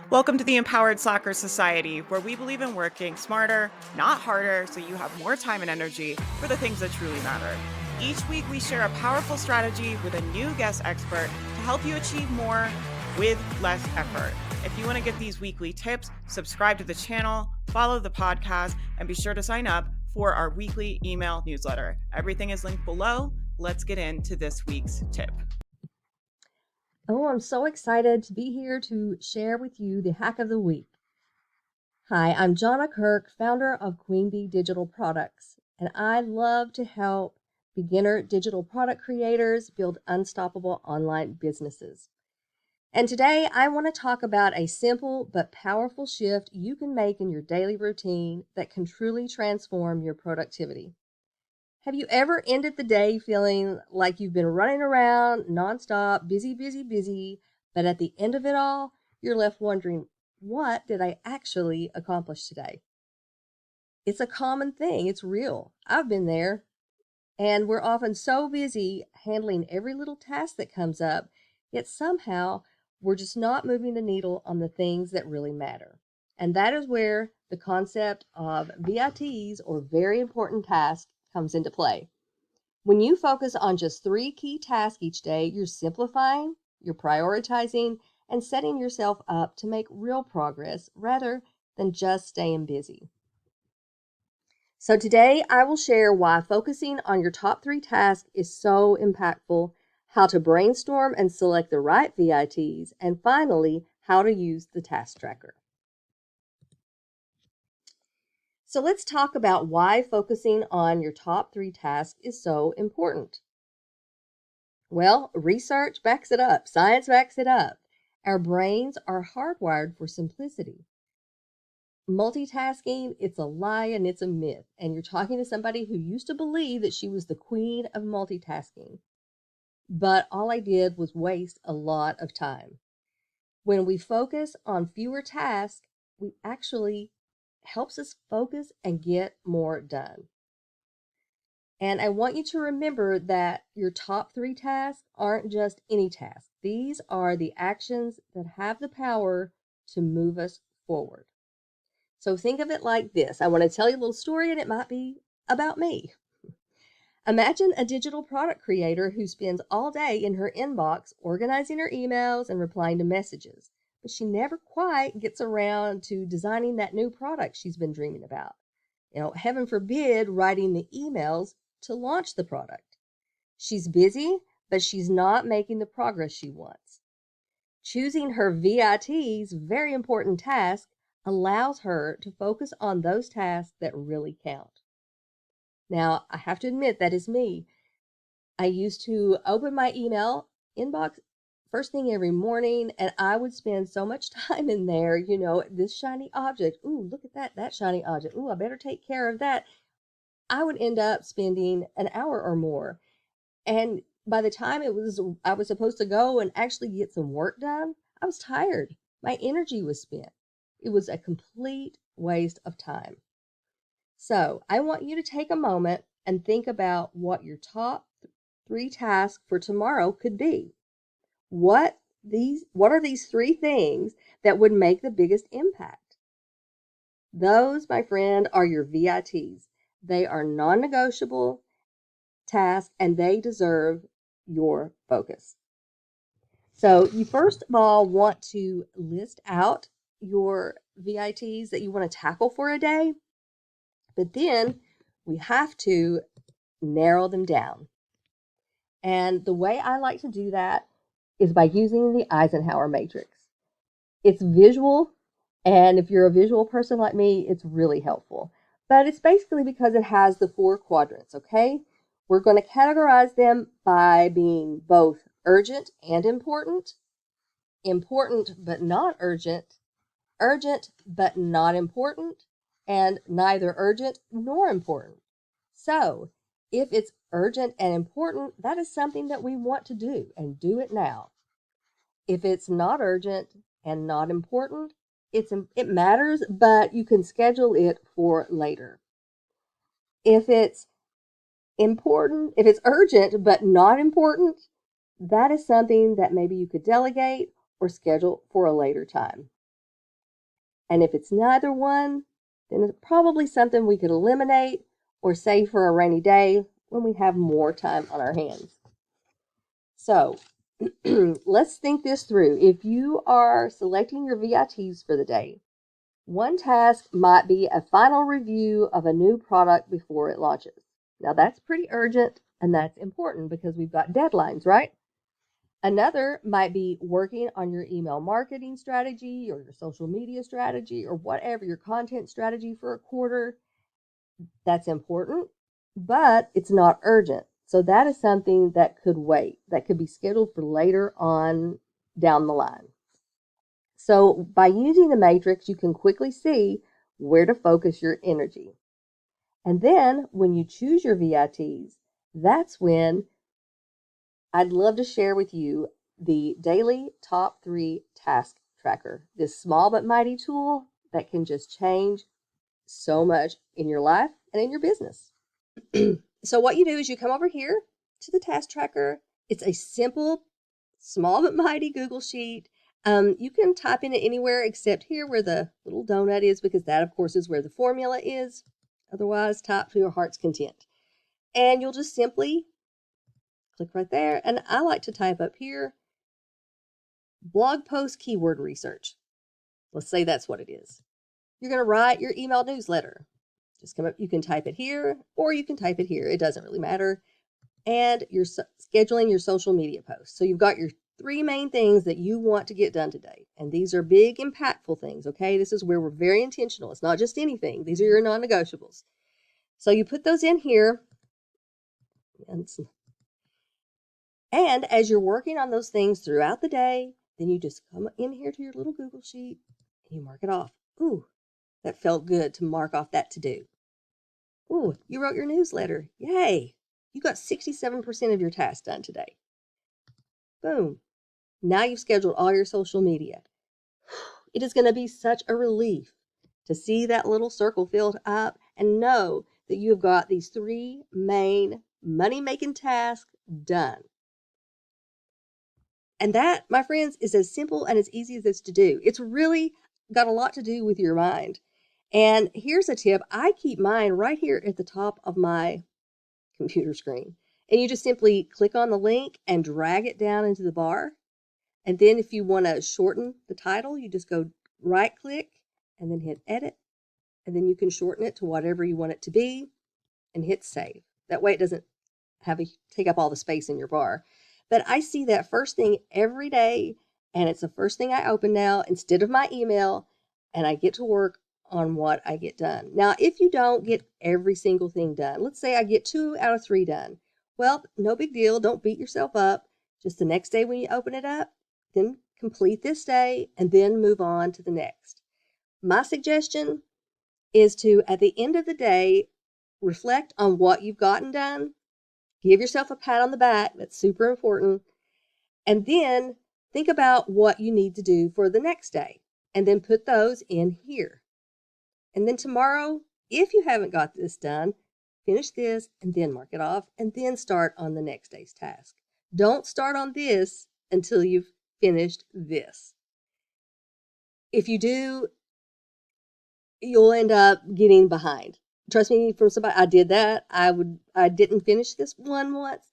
Welcome to the Empowered Soccer Society, where we believe in working smarter, not harder, so you have more time and energy for the things that truly matter. Each week, we share a powerful strategy with a new guest expert to help you achieve more with less effort. If you want to get these weekly tips, subscribe to the channel, follow the podcast, and be sure to sign up for our weekly email newsletter. Everything is linked below. Let's get into this week's tip. Oh, I'm so excited to be here to share with you the hack of the week. Hi, I'm Johnna Kirk, founder of Queen Bee Digital Products, and I love to help beginner digital product creators build unstoppable online businesses. And today I want to talk about a simple but powerful shift you can make in your daily routine that can truly transform your productivity. Have you ever ended the day feeling like you've been running around nonstop, busy, busy, busy, but at the end of it all, you're left wondering, what did I actually accomplish today? It's a common thing. It's real. I've been there. And we're often so busy handling every little task that comes up, yet somehow we're just not moving the needle on the things that really matter. And that is where the concept of VITs, or very important tasks, comes into play. When you focus on just 3 key tasks each day, you're simplifying, you're prioritizing, and setting yourself up to make real progress rather than just staying busy. So today I will share why focusing on your top 3 tasks is so impactful, how to brainstorm and select the right VITs, and finally, how to use the task tracker. So let's talk about why focusing on your top 3 tasks is so important. Well, research backs it up. Science backs it up. Our brains are hardwired for simplicity. Multitasking, it's a lie and it's a myth. And you're talking to somebody who used to believe that she was the queen of multitasking. But all I did was waste a lot of time. When we focus on fewer tasks, we actually helps us focus and get more done. And I want you to remember that your top 3 tasks aren't just any task. These are the actions that have the power to move us forward. So think of it like this. I want to tell you a little story, and it might be about me. Imagine a digital product creator who spends all day in her inbox organizing her emails and replying to messages, but she never quite gets around to designing that new product she's been dreaming about. Heaven forbid, writing the emails to launch the product. She's busy, but she's not making the progress she wants. Choosing her VITs, very important task, allows her to focus on those tasks that really count. Now, I have to admit, that is me. I used to open my email inbox first thing every morning, and I would spend so much time in there, this shiny object. Ooh, look at that shiny object. Ooh, I better take care of that. I would end up spending an hour or more. And by the time I was supposed to go and actually get some work done, I was tired. My energy was spent. It was a complete waste of time. So I want you to take a moment and think about what your top 3 tasks for tomorrow could be. What are these 3 things that would make the biggest impact? Those, my friend, are your VITs. They are non-negotiable tasks and they deserve your focus. So you first of all want to list out your VITs that you want to tackle for a day, but then we have to narrow them down. And the way I like to do that is by using the Eisenhower matrix. It's visual, and if you're a visual person like me, it's really helpful. But it's basically because it has the 4 quadrants, okay? We're going to categorize them by being both urgent and important, important but not urgent, urgent but not important, and neither urgent nor important. So, if it's urgent and important, that is something that we want to do, and do it now. If it's not urgent and not important, it matters, but you can schedule it for later. If it's urgent but not important, that is something that maybe you could delegate or schedule for a later time. And if it's neither one, then it's probably something we could eliminate or save for a rainy day when we have more time on our hands. So let's think this through. If you are selecting your VITs for the day, one task might be a final review of a new product before it launches. Now that's pretty urgent and that's important because we've got deadlines, right? Another might be working on your email marketing strategy or your social media strategy or whatever your content strategy for a quarter. That's important, but it's not urgent. So that is something that could wait, that could be scheduled for later on down the line. So by using the matrix, you can quickly see where to focus your energy. And then when you choose your VITs, that's when I'd love to share with you the daily top 3 task tracker, this small but mighty tool that can just change so much in your life and in your business. So what you do is you come over here to the task tracker. It's a simple, small but mighty Google sheet. You can type in it anywhere except here where the little donut is, because that, of course, is where the formula is. Otherwise, type to your heart's content. And you'll just simply click right there. And I like to type up here, blog post keyword research. Let's say that's what it is. You're going to write your email newsletter. Just come up, you can type it here or you can type it here. It doesn't really matter. And you're scheduling your social media posts. So you've got your 3 main things that you want to get done today. And these are big, impactful things, okay? This is where we're very intentional. It's not just anything. These are your non-negotiables. So you put those in here. And as you're working on those things throughout the day, then you just come in here to your little Google sheet and you mark it off. Ooh, that felt good to mark off that to-do. Ooh, you wrote your newsletter. Yay! You got 67% of your tasks done today. Boom. Now you've scheduled all your social media. It is going to be such a relief to see that little circle filled up and know that you've got these 3 main money-making tasks done. And that, my friends, is as simple and as easy as this to do. It's really got a lot to do with your mind. And here's a tip. I keep mine right here at the top of my computer screen. And you just simply click on the link and drag it down into the bar. And then if you want to shorten the title, you just go right click and then hit edit. And then you can shorten it to whatever you want it to be and hit save. That way it doesn't take up all the space in your bar. But I see that first thing every day, and it's the first thing I open now instead of my email, and I get to work on what I get done. Now, if you don't get every single thing done, let's say I get 2 out of 3 done. Well, no big deal. Don't beat yourself up. Just the next day when you open it up, then complete this day and then move on to the next. My suggestion is to, at the end of the day, reflect on what you've gotten done. Give yourself a pat on the back. That's super important. And then think about what you need to do for the next day. And then put those in here. And then tomorrow, if you haven't got this done, finish this and then mark it off and then start on the next day's task. Don't start on this until you've finished this. If you do, you'll end up getting behind. Trust me, from somebody, I did that. I didn't finish this one once,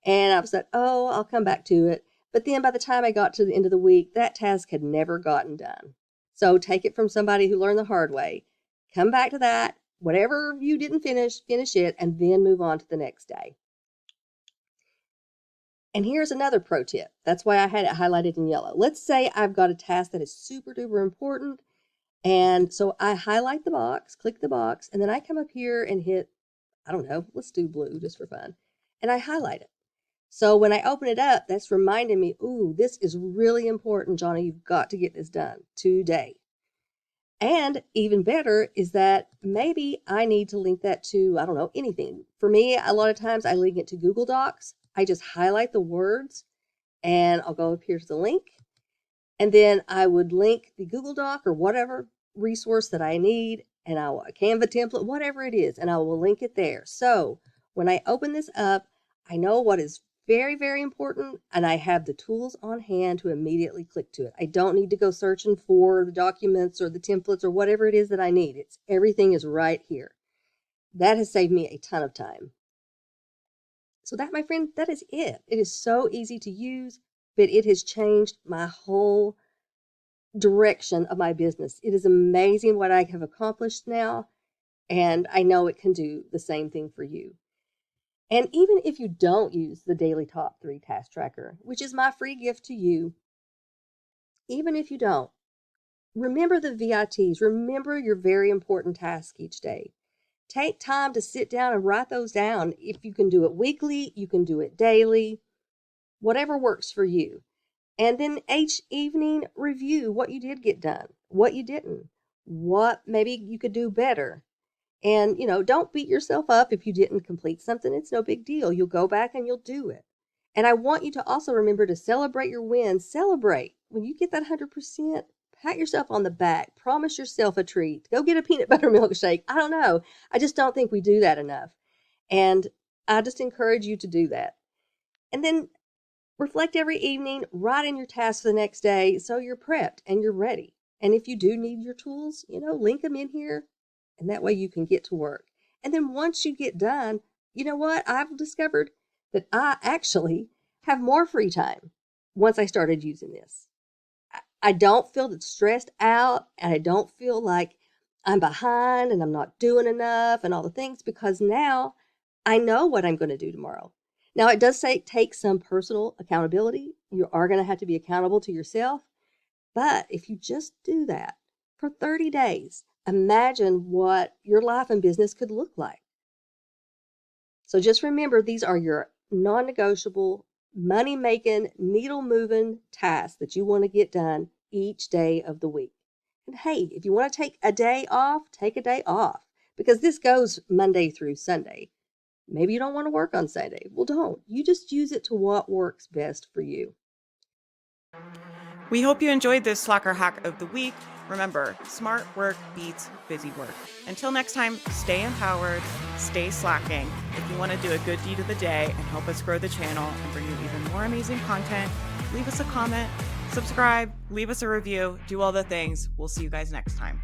and I was like, oh, I'll come back to it. But then by the time I got to the end of the week, that task had never gotten done. So take it from somebody who learned the hard way. Come back to that. Whatever you didn't finish it, and then move on to the next day. And here's another pro tip. That's why I had it highlighted in yellow. Let's say I've got a task that is super duper important. And so I highlight the box, click the box, and then I come up here and hit, I don't know, let's do blue just for fun. And I highlight it. So when I open it up, that's reminding me, ooh, this is really important, Johnna. You've got to get this done today. And even better is that maybe I need to link that to, I don't know, anything. For me, a lot of times I link it to Google Docs. I just highlight the words and I'll go up here to the link. And then I would link the Google Doc or whatever resource that I need, and a Canva template, whatever it is, and I will link it there. So when I open this up, I know what is very, very important, and I have the tools on hand to immediately click to it. I don't need to go searching for the documents or the templates or whatever it is that I need. Everything is right here. That has saved me a ton of time. So that, my friend, that is it. It is so easy to use, but it has changed my whole direction of my business. It is amazing what I have accomplished now, and I know it can do the same thing for you. And even if you don't use the Daily Top 3 Task Tracker, which is my free gift to you, even if you don't, remember the VITs. Remember your very important task each day. Take time to sit down and write those down. If you can do it weekly, you can do it daily, whatever works for you. And then each evening, review what you did get done, what you didn't, what maybe you could do better. And, don't beat yourself up if you didn't complete something. It's no big deal. You'll go back and you'll do it. And I want you to also remember to celebrate your wins. Celebrate. When you get that 100%, pat yourself on the back. Promise yourself a treat. Go get a peanut butter milkshake. I don't know. I just don't think we do that enough. And I just encourage you to do that. And then reflect every evening, write in your tasks for the next day so you're prepped and you're ready. And if you do need your tools, link them in here, and that way you can get to work. And then once you get done, you know what? I've discovered that I actually have more free time once I started using this. I don't feel stressed out, and I don't feel like I'm behind and I'm not doing enough and all the things, because now I know what I'm going to do tomorrow. Now, it does take some personal accountability. You are going to have to be accountable to yourself. But if you just do that for 30 days, imagine what your life and business could look like. So just remember, these are your non-negotiable, money-making, needle-moving tasks that you want to get done each day of the week. And hey, if you want to take a day off, take a day off, because this goes Monday through Sunday. Maybe you don't want to work on Sunday. Well, don't. You just use it to what works best for you. We hope you enjoyed this Slacker hack of the week. Remember, smart work beats busy work. Until next time, stay empowered, stay slacking. If you want to do a good deed of the day and help us grow the channel and bring you even more amazing content, leave us a comment, subscribe, leave us a review, do all the things. We'll see you guys next time.